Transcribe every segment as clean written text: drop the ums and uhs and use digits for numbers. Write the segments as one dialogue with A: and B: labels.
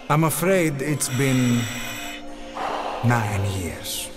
A: I'm afraid it's been 9 years.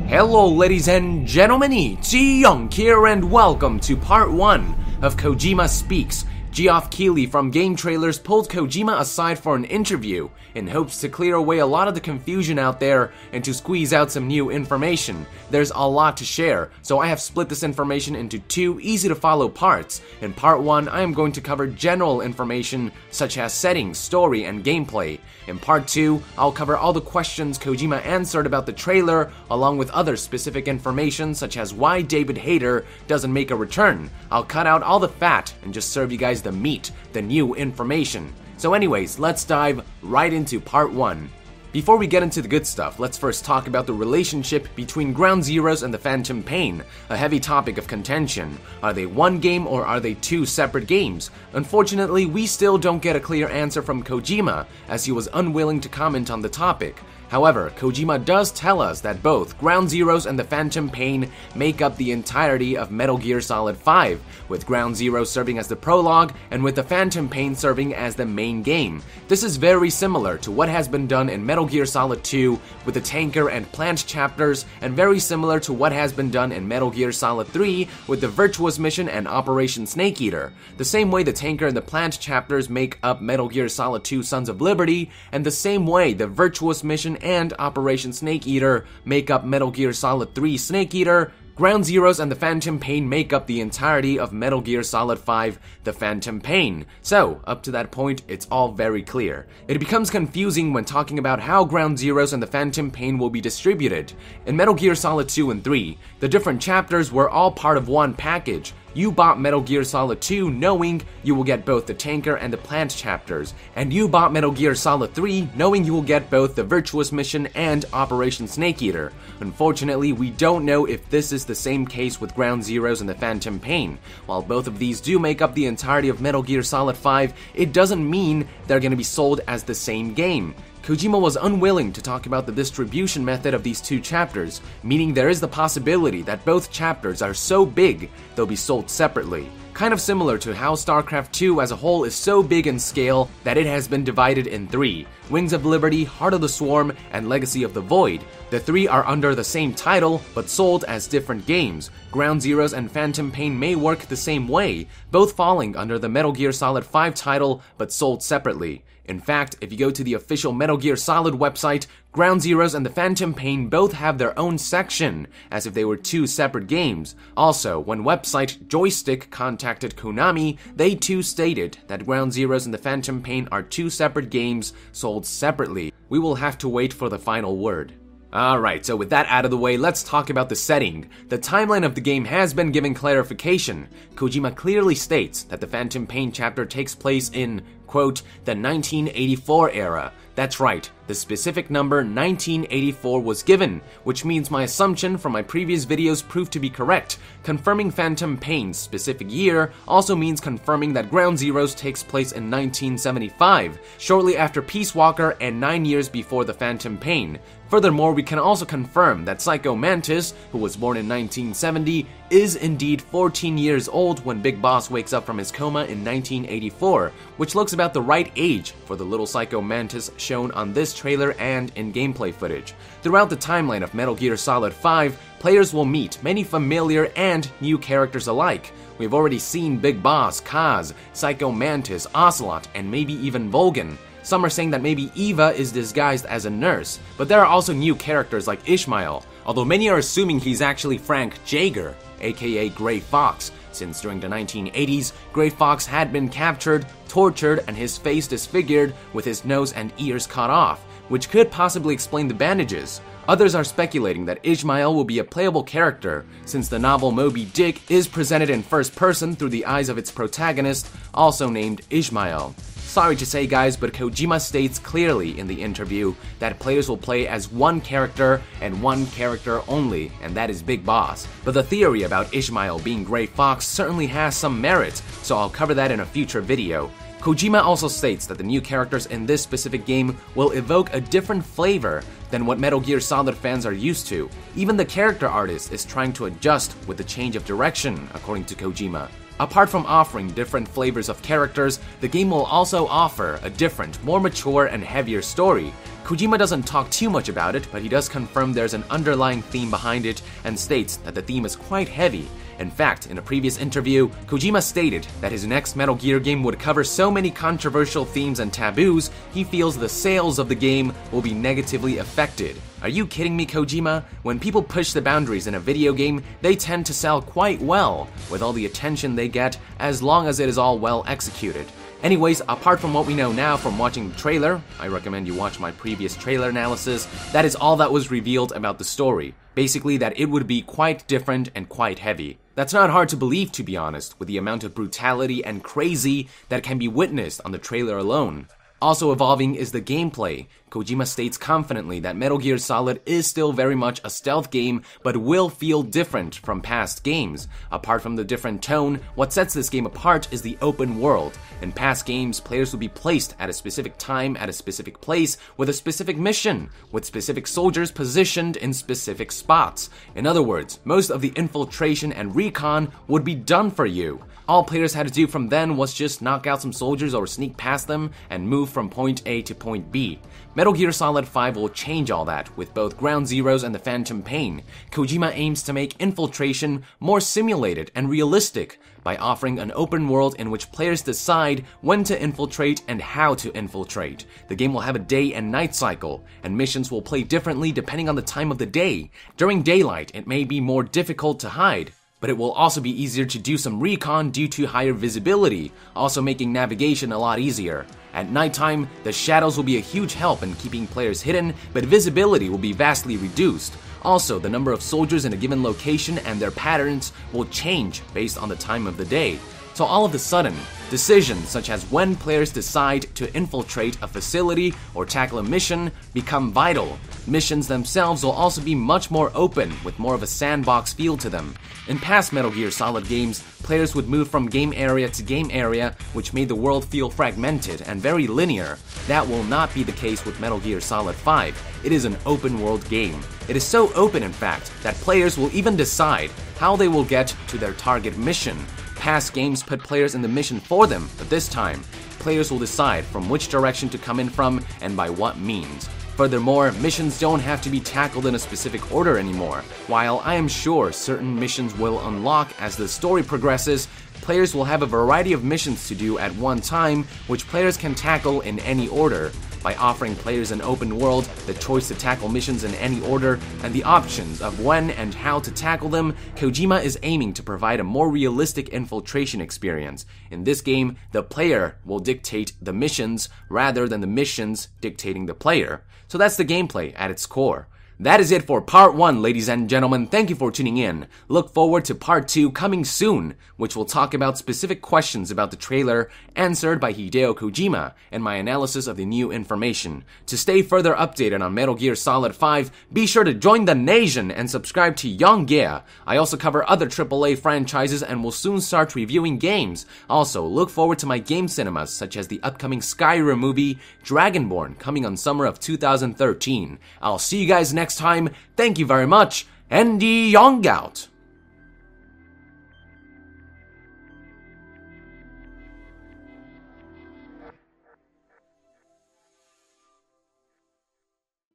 B: Hello ladies and gentlemen, it's Young here and welcome to part 1 of Kojima Speaks. Geoff Keighley from Game Trailers pulled Kojima aside for an interview in hopes to clear away a lot of the confusion out there and to squeeze out some new information. There's a lot to share, so I have split this information into 2 easy to follow parts. In part 1, I am going to cover general information such as settings, story, and gameplay. In part 2, I'll cover all the questions Kojima answered about the trailer, along with other specific information such as why David Hayter doesn't make a return. I'll cut out all the fat and just serve you guys the meat, the new information. So anyways, let's dive right into part 1. Before we get into the good stuff, let's first talk about the relationship between Ground Zeroes and the Phantom Pain, a heavy topic of contention. Are they one game or are they 2 separate games? Unfortunately, we still don't get a clear answer from Kojima, as he was unwilling to comment on the topic. However, Kojima does tell us that both Ground Zeroes and the Phantom Pain make up the entirety of Metal Gear Solid 5, with Ground Zero serving as the prologue and with the Phantom Pain serving as the main game. This is very similar to what has been done in Metal Gear Solid 2 with the Tanker and Plant chapters, and very similar to what has been done in Metal Gear Solid 3 with the Virtuous Mission and Operation Snake Eater. The same way the Tanker and the Plant chapters make up Metal Gear Solid 2 Sons of Liberty, and the same way the Virtuous Mission and Operation Snake Eater make up Metal Gear Solid 3 Snake Eater, Ground Zeroes and the Phantom Pain make up the entirety of Metal Gear Solid 5 The Phantom Pain. So, up to that point, it's all very clear. It becomes confusing when talking about how Ground Zeroes and the Phantom Pain will be distributed. In Metal Gear Solid 2 and 3, the different chapters were all part of one package. You bought Metal Gear Solid 2 knowing you will get both the Tanker and the Plant chapters, and you bought Metal Gear Solid 3 knowing you will get both the Virtuous Mission and Operation Snake Eater. Unfortunately, we don't know if this is the same case with Ground Zeroes and the Phantom Pain. While both of these do make up the entirety of Metal Gear Solid 5, it doesn't mean they're going to be sold as the same game. Kojima was unwilling to talk about the distribution method of these 2 chapters, meaning there is the possibility that both chapters are so big they'll be sold separately. Kind of similar to how StarCraft 2 as a whole is so big in scale that it has been divided in 3: Wings of Liberty, Heart of the Swarm, and Legacy of the Void. The 3 are under the same title, but sold as different games. Ground Zeroes and Phantom Pain may work the same way, both falling under the Metal Gear Solid 5 title, but sold separately. In fact, if you go to the official Metal Gear Solid website, Ground Zeroes and the Phantom Pain both have their own section, as if they were 2 separate games. Also, when website Joystick contacted Konami, they too stated that Ground Zeroes and the Phantom Pain are 2 separate games sold separately. We will have to wait for the final word. Alright, so with that out of the way, let's talk about the setting. The timeline of the game has been given clarification. Kojima clearly states that the Phantom Pain chapter takes place in, quote, the 1984 era. That's right, the specific number 1984 was given, which means my assumption from my previous videos proved to be correct. Confirming Phantom Pain's specific year also means confirming that Ground Zeroes takes place in 1975, shortly after Peace Walker and 9 years before the Phantom Pain. Furthermore, we can also confirm that Psycho Mantis, who was born in 1970, is indeed 14 years old when Big Boss wakes up from his coma in 1984, which looks about the right age for the little Psycho Mantis shown on this trailer and in gameplay footage. Throughout the timeline of Metal Gear Solid 5, players will meet many familiar and new characters alike. We've already seen Big Boss, Kaz, Psycho Mantis, Ocelot, and maybe even Volgin. Some are saying that maybe Eva is disguised as a nurse, but there are also new characters like Ishmael, although many are assuming he's actually Frank Jaeger, aka Gray Fox, since during the 1980s, Gray Fox had been captured, tortured, and his face disfigured with his nose and ears cut off, which could possibly explain the bandages. Others are speculating that Ishmael will be a playable character, since the novel Moby Dick is presented in first person through the eyes of its protagonist, also named Ishmael. Sorry to say guys, but Kojima states clearly in the interview that players will play as one character and one character only, and that is Big Boss. But the theory about Ishmael being Gray Fox certainly has some merit, so I'll cover that in a future video. Kojima also states that the new characters in this specific game will evoke a different flavor than what Metal Gear Solid fans are used to. Even the character artist is trying to adjust with the change of direction, according to Kojima. Apart from offering different flavors of characters, the game will also offer a different, more mature and heavier story. Kojima doesn't talk too much about it, but he does confirm there's an underlying theme behind it and states that the theme is quite heavy. In fact, in a previous interview, Kojima stated that his next Metal Gear game would cover so many controversial themes and taboos, he feels the sales of the game will be negatively affected. Are you kidding me, Kojima? When people push the boundaries in a video game, they tend to sell quite well, with all the attention they get, as long as it is all well executed. Anyways, apart from what we know now from watching the trailer, I recommend you watch my previous trailer analysis, that is all that was revealed about the story. Basically that it would be quite different and quite heavy. That's not hard to believe, to be honest, with the amount of brutality and crazy that can be witnessed on the trailer alone. Also evolving is the gameplay. Kojima states confidently that Metal Gear Solid is still very much a stealth game, but will feel different from past games. Apart from the different tone, what sets this game apart is the open world. In past games, players will be placed at a specific time at a specific place with a specific mission, with specific soldiers positioned in specific spots. In other words, most of the infiltration and recon would be done for you. All players had to do from then was just knock out some soldiers or sneak past them and move from point A to point B. Metal Gear Solid 5 will change all that with both Ground Zeroes and the Phantom Pain. Kojima aims to make infiltration more simulated and realistic by offering an open world in which players decide when to infiltrate and how to infiltrate. The game will have a day and night cycle, and missions will play differently depending on the time of the day. During daylight, it may be more difficult to hide, but it will also be easier to do some recon due to higher visibility, also making navigation a lot easier. At nighttime, the shadows will be a huge help in keeping players hidden, but visibility will be vastly reduced. Also, the number of soldiers in a given location and their patterns will change based on the time of the day. So all of a sudden, decisions such as when players decide to infiltrate a facility or tackle a mission become vital. Missions themselves will also be much more open, with more of a sandbox feel to them. In past Metal Gear Solid games, players would move from game area to game area, which made the world feel fragmented and very linear. That will not be the case with Metal Gear Solid 5. It is an open world game. It is so open, in fact, that players will even decide how they will get to their target mission. Past games put players in the mission for them, but this time, players will decide from which direction to come in from and by what means. Furthermore, missions don't have to be tackled in a specific order anymore. While I am sure certain missions will unlock as the story progresses, players will have a variety of missions to do at one time, which players can tackle in any order. By offering players an open world, the choice to tackle missions in any order, and the options of when and how to tackle them, Kojima is aiming to provide a more realistic infiltration experience. In this game, the player will dictate the missions rather than the missions dictating the player. So that's the gameplay at its core. That is it for part 1, ladies and gentlemen. Thank you for tuning in. Look forward to part 2 coming soon, which will talk about specific questions about the trailer answered by Hideo Kojima and my analysis of the new information. To stay further updated on Metal Gear Solid 5, be sure to join the NASIAN and subscribe to Young Gear. I also cover other AAA franchises and will soon start reviewing games. Also, look forward to my game cinemas such as the upcoming Skyrim movie, Dragonborn, coming on summer of 2013. I'll see you guys next time. Thank you very much, and Young out.